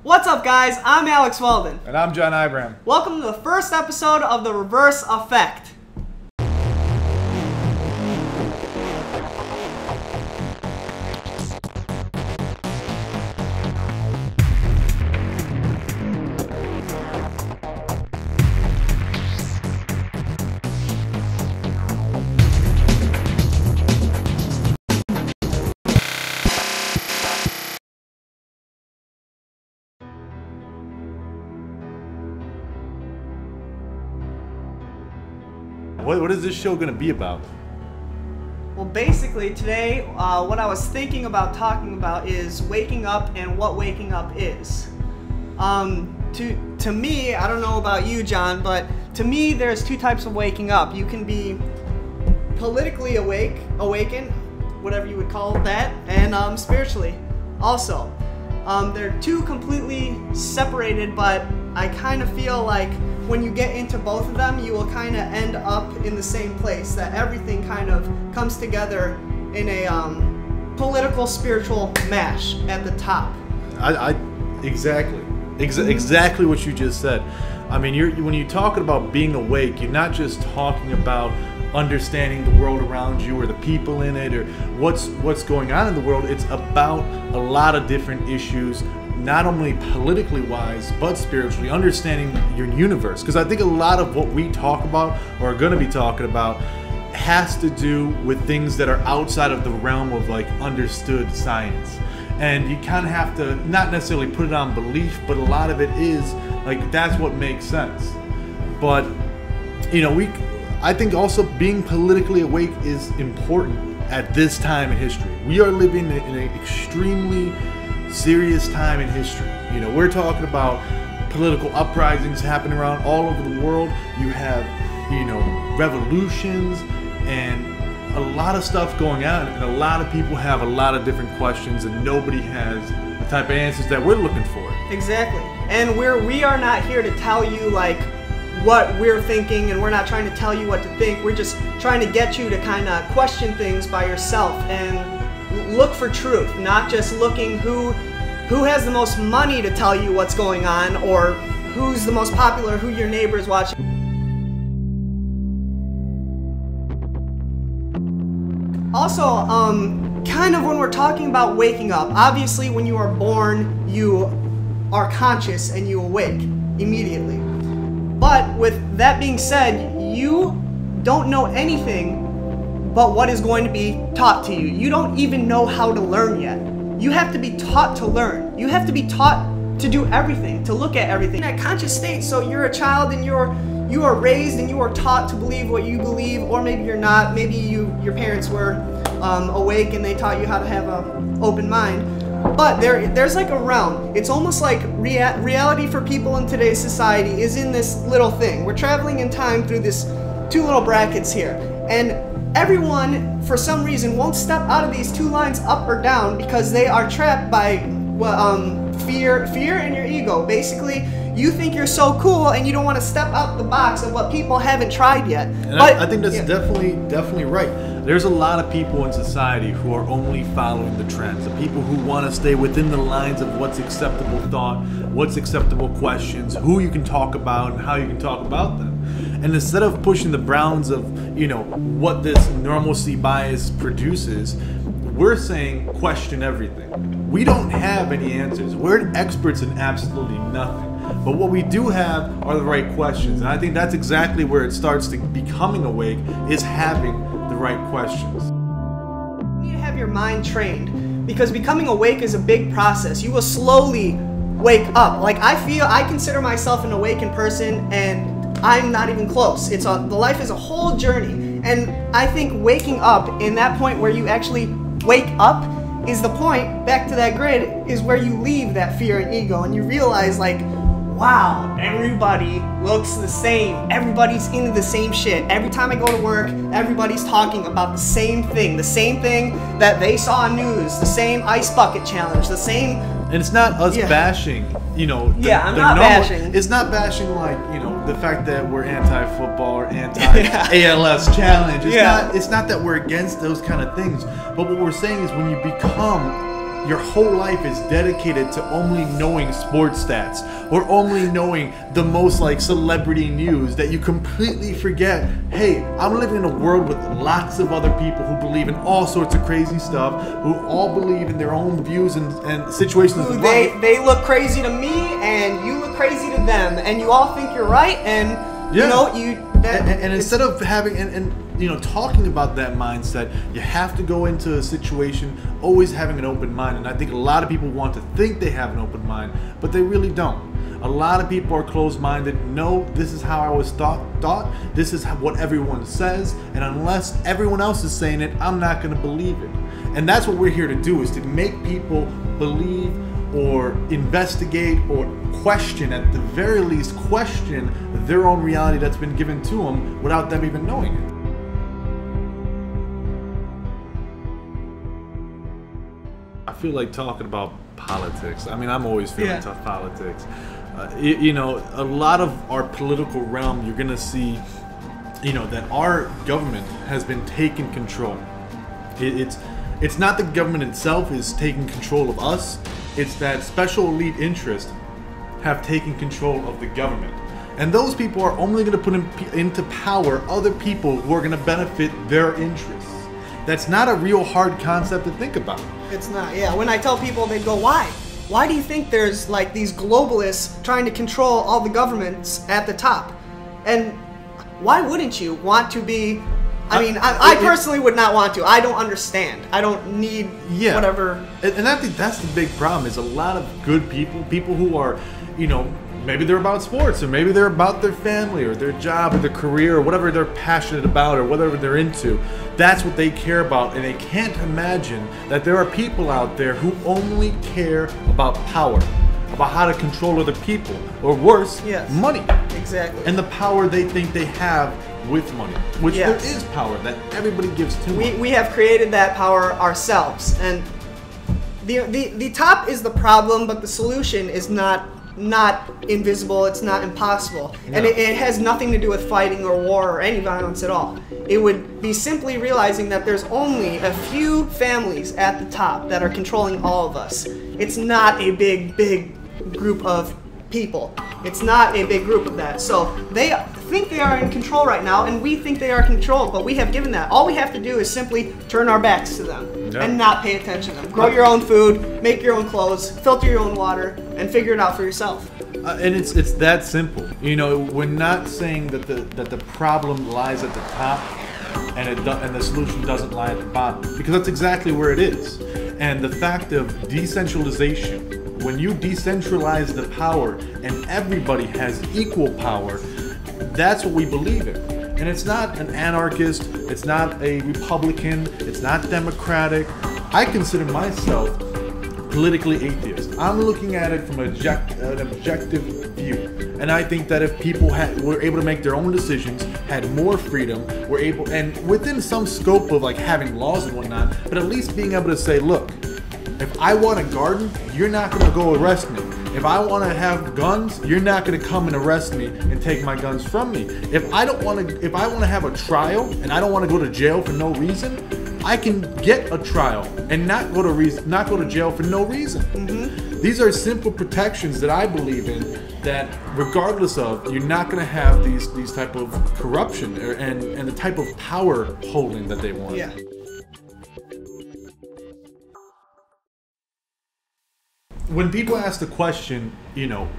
What's up, guys? I'm Alex Weldon. And I'm John Ibram. Welcome to the first episode of The Reverse Effect. What is this show going to be about? Well, basically today, what I was thinking about talking about is waking up and what waking up is. To me, I don't know about you, John, but to me, there's two types of waking up. You can be politically awakened, whatever you would call that, and spiritually also. They're two completely separated, but I kind of feel like when you get into both of them, you will kind of end up in the same place, that everything kind of comes together in a political, spiritual mash at the top. Exactly what you just said. I mean, when you're talking about being awake, you're not just talking about understanding the world around you or the people in it or what's going on in the world. It's about a lot of different issues, not only politically wise, but spiritually, understanding your universe. Because I think a lot of what we talk about or are going to be talking about has to do with things that are outside of the realm of like understood science. And you kind of have to not necessarily put it on belief, but a lot of it is like that's what makes sense. But you know, I think also being politically awake is important at this time in history. We are living in an extremely serious time in history. You know, we're talking about political uprisings happening around all over the world. You have, you know, revolutions and a lot of stuff going on, and a lot of people have a lot of different questions, and nobody has the type of answers that we're looking for. Exactly. And we are not here to tell you like what we're thinking, and we're not trying to tell you what to think. We're just trying to get you to kind of question things by yourself and look for truth, not just looking who has the most money to tell you what's going on, or who's the most popular, who your neighbor is watching. Also, kind of when we're talking about waking up, obviously when you are born, you are conscious and you awake immediately. But with that being said, you don't know anything but what is going to be taught to you. You don't even know how to learn yet. You have to be taught to learn. You have to be taught to do everything, to look at everything. In that conscious state, so you're a child and you are raised and you are taught to believe what you believe, or maybe you're not. Maybe your parents were awake and they taught you how to have an open mind. But there's like a realm. It's almost like reality for people in today's society is in this little thing. We're traveling in time through this two little brackets here. And everyone, for some reason, won't step out of these two lines up or down because they are trapped by fear and your ego. Basically, you think you're so cool and you don't want to step out the box of what people haven't tried yet. And but I think that's definitely right. There's a lot of people in society who are only following the trends. The people who want to stay within the lines of what's acceptable thought, what's acceptable questions, who you can talk about and how you can talk about them. And instead of pushing the bounds of, you know, what this normalcy bias produces, we're saying question everything. We don't have any answers. We're experts in absolutely nothing. But what we do have are the right questions. And I think that's exactly where it starts to becoming awake, is having the right questions. You need to have your mind trained, because becoming awake is a big process. You will slowly wake up. Like I consider myself an awakened person, and I'm not even close. The life is a whole journey. And I think waking up in that point where you actually wake up is the point, back to that grid, is where you leave that fear and ego and you realize like, wow, everybody looks the same. Everybody's into the same shit. Every time I go to work, everybody's talking about the same thing that they saw on news, the same ice bucket challenge, the same. And it's not us bashing, you know. I'm not bashing. It's not bashing like, you know, the fact that we're anti-football or anti-ALS challenge. It's not that we're against those kind of things. But what we're saying is when you become your whole life is dedicated to only knowing sports stats or only knowing the most like celebrity news that you completely forget, hey, I'm living in a world with lots of other people who believe in all sorts of crazy stuff, who all believe in their own views and situations of life. They look crazy to me and you look crazy to them, and you all think you're right, and you know, and instead of having and you know, talking about that mindset, you have to go into a situation always having an open mind. And I think a lot of people want to think they have an open mind, but they really don't. A lot of people are closed-minded. No, this is how I was thought. This is what everyone says, and unless everyone else is saying it, I'm not going to believe it. And that's what we're here to do, is to make people believe or investigate or question, at the very least question their own reality that's been given to them without them even knowing it. I feel like talking about politics. I mean, I'm always feeling tough politics. You know, a lot of our political realm, you're gonna see, you know, that our government has been taking control. It's not the government itself is taking control of us. It's that special elite interests have taken control of the government. And those people are only going to put into power other people who are going to benefit their interests. That's not a real hard concept to think about. It's not, yeah. When I tell people, they go, why? Why do you think there's like these globalists trying to control all the governments at the top? And why wouldn't you want to be... I mean, I personally would not want to. I don't understand. I don't need whatever. And I think that's the big problem, is a lot of good people who are, you know, maybe they're about sports, or maybe they're about their family or their job or their career or whatever they're passionate about or whatever they're into. That's what they care about, and they can't imagine that there are people out there who only care about power, about how to control other people, or worse, money. Exactly. And the power they think they have with money, which there is power that everybody gives to money. We have created that power ourselves, and the top is the problem, but the solution is not invisible. It's not impossible, and it has nothing to do with fighting or war or any violence at all. It would be simply realizing that there's only a few families at the top that are controlling all of us. It's not a big group of people. It's not a big group of that. So they think they are in control right now, and we think they are controlled, but we have given that. All we have to do is simply turn our backs to them and not pay attention to them. Grow your own food, make your own clothes, filter your own water, and figure it out for yourself. And it's that simple. You know, we're not saying that the problem lies at the top and the solution doesn't lie at the bottom, because that's exactly where it is. And the fact of decentralization, when you decentralize the power and everybody has equal power, that's what we believe in. And it's not an anarchist, it's not a Republican, it's not Democratic. I consider myself politically atheist. I'm looking at it from an objective view. And I think that if people were able to make their own decisions, had more freedom, were able, and within some scope of like having laws and whatnot, but at least being able to say, look, if I want a garden, you're not going to go arrest me. If I want to have guns, you're not going to come and arrest me and take my guns from me. If I want to have a trial and I don't want to go to jail for no reason, I can get a trial and not go to jail for no reason. These are simple protections that I believe in, that regardless of, you're not going to have these type of corruption and the type of power holding that they want. Yeah. When people ask the question, you know,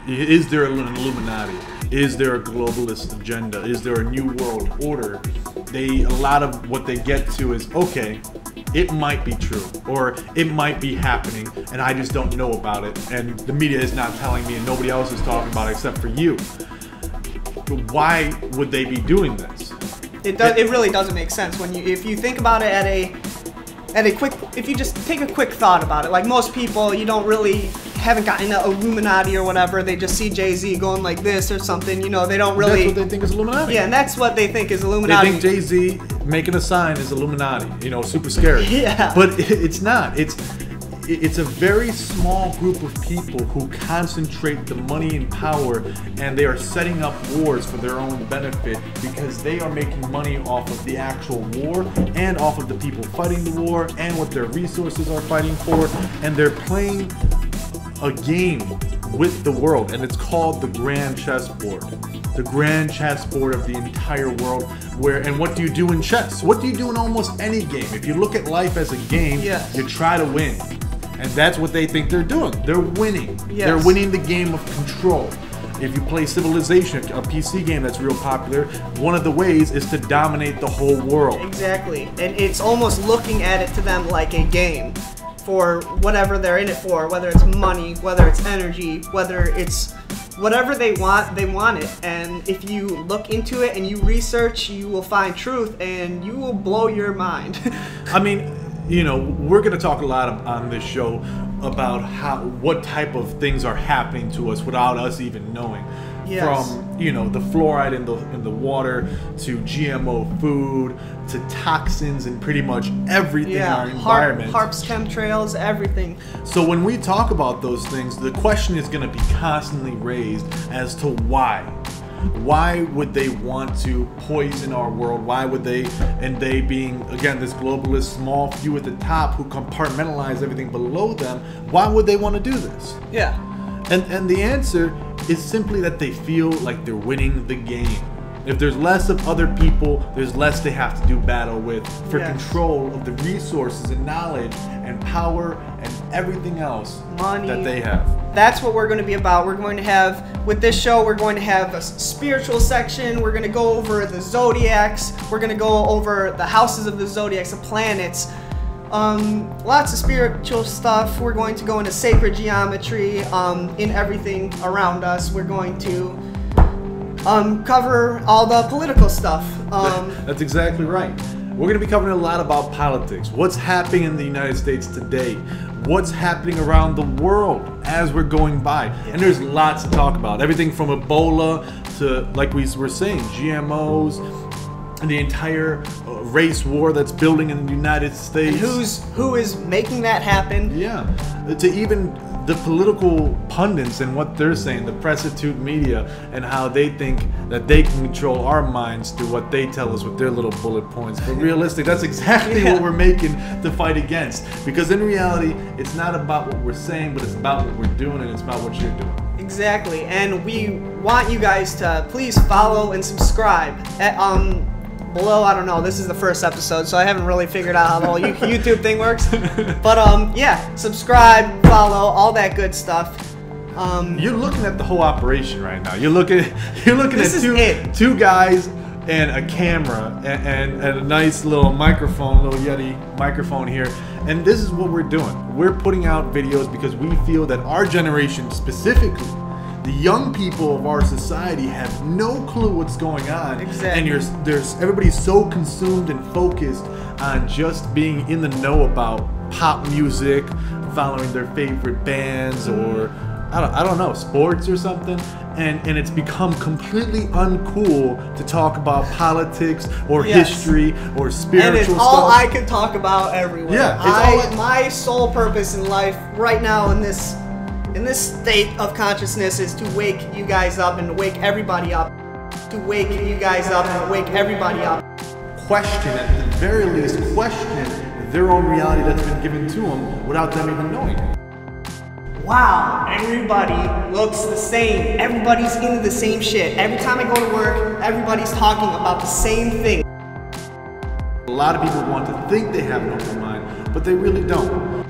is there an Illuminati? Is there a globalist agenda? Is there a new world order? A lot of what they get to is, okay, it might be true, or it might be happening, and I just don't know about it, and the media is not telling me, and nobody else is talking about it except for you. But why would they be doing this? It really doesn't make sense if you think about it if you just take a quick thought about it. Like most people, you haven't gotten into Illuminati or whatever. They just see Jay-Z going like this or something. You know, they don't really. That's what they think is Illuminati. Yeah, and that's what they think is Illuminati. They think Jay-Z making a sign is Illuminati. You know, super scary. Yeah. But it's not. it's a very small group of people who concentrate the money and power, and they are setting up wars for their own benefit because they are making money off of the actual war and off of the people fighting the war and what their resources are fighting for, and they're playing a game with the world, and it's called the grand chessboard. The grand chessboard of the entire world. And what do you do in chess? What do you do in almost any game? If you look at life as a game, yes, you try to win. And that's what they think they're doing. They're winning. Yes. They're winning the game of control. If you play Civilization, a PC game that's real popular, one of the ways is to dominate the whole world. Exactly. And it's almost looking at it to them like a game for whatever they're in it for, whether it's money, whether it's energy, whether it's whatever they want it. And if you look into it and you research, you will find truth and you will blow your mind. I mean, you know, we're going to talk a lot on this show about what type of things are happening to us without us even knowing. Yes. From, you know, the fluoride in the water to GMO food to toxins and pretty much everything in our environment. HARPs, chemtrails, everything. So when we talk about those things, the question is going to be constantly raised as to why. Why would they want to poison our world? Why would they, and they being, again, this globalist small few at the top who compartmentalize everything below them, why would they want to do this? Yeah. And the answer is simply that they feel like they're winning the game. If there's less of other people, there's less they have to do battle with for control of the resources and knowledge and power and everything else money that they have. That's what we're going to be about. We're going to have, with this show, we're going to have a spiritual section. We're going to go over the zodiacs. We're going to go over the houses of the zodiacs, the planets. Lots of spiritual stuff. We're going to go into sacred geometry in everything around us. We're going to cover all the political stuff. That's exactly right. We're going to be covering a lot about politics, what's happening in the United States today, what's happening around the world as we're going by. And there's lots to talk about. Everything from Ebola to, like we were saying, GMOs, and the entire race war that's building in the United States. And who is making that happen? Yeah, to even the political pundits and what they're saying, the prostitute media, and how they think that they can control our minds through what they tell us with their little bullet points. But realistic, that's exactly what we're making to fight against. Because in reality, it's not about what we're saying, but it's about what we're doing, and it's about what you're doing. Exactly, and we want you guys to please follow and subscribe. Below, I don't know, this is the first episode, so I haven't really figured out how the whole YouTube thing works. But yeah, subscribe, follow, all that good stuff. You're looking at the whole operation right now. You're looking at two guys and a camera and a nice little microphone, little Yeti microphone here. And this is what we're doing. We're putting out videos because we feel that our generation specifically, the young people of our society, have no clue what's going on. Exactly. And everybody's so consumed and focused on just being in the know about pop music, following their favorite bands, or I don't know, sports or something. And it's become completely uncool to talk about politics or history or spiritual and it's stuff. all I can talk about everywhere. Yeah, my sole purpose in life right now in this state of consciousness is to wake you guys up and to wake everybody up. To wake you guys up and to wake everybody up. Question, at the very least, question their own reality that's been given to them without them even knowing it. Wow, everybody looks the same. Everybody's into the same shit. Every time I go to work, everybody's talking about the same thing. A lot of people want to think they have an open mind, but they really don't.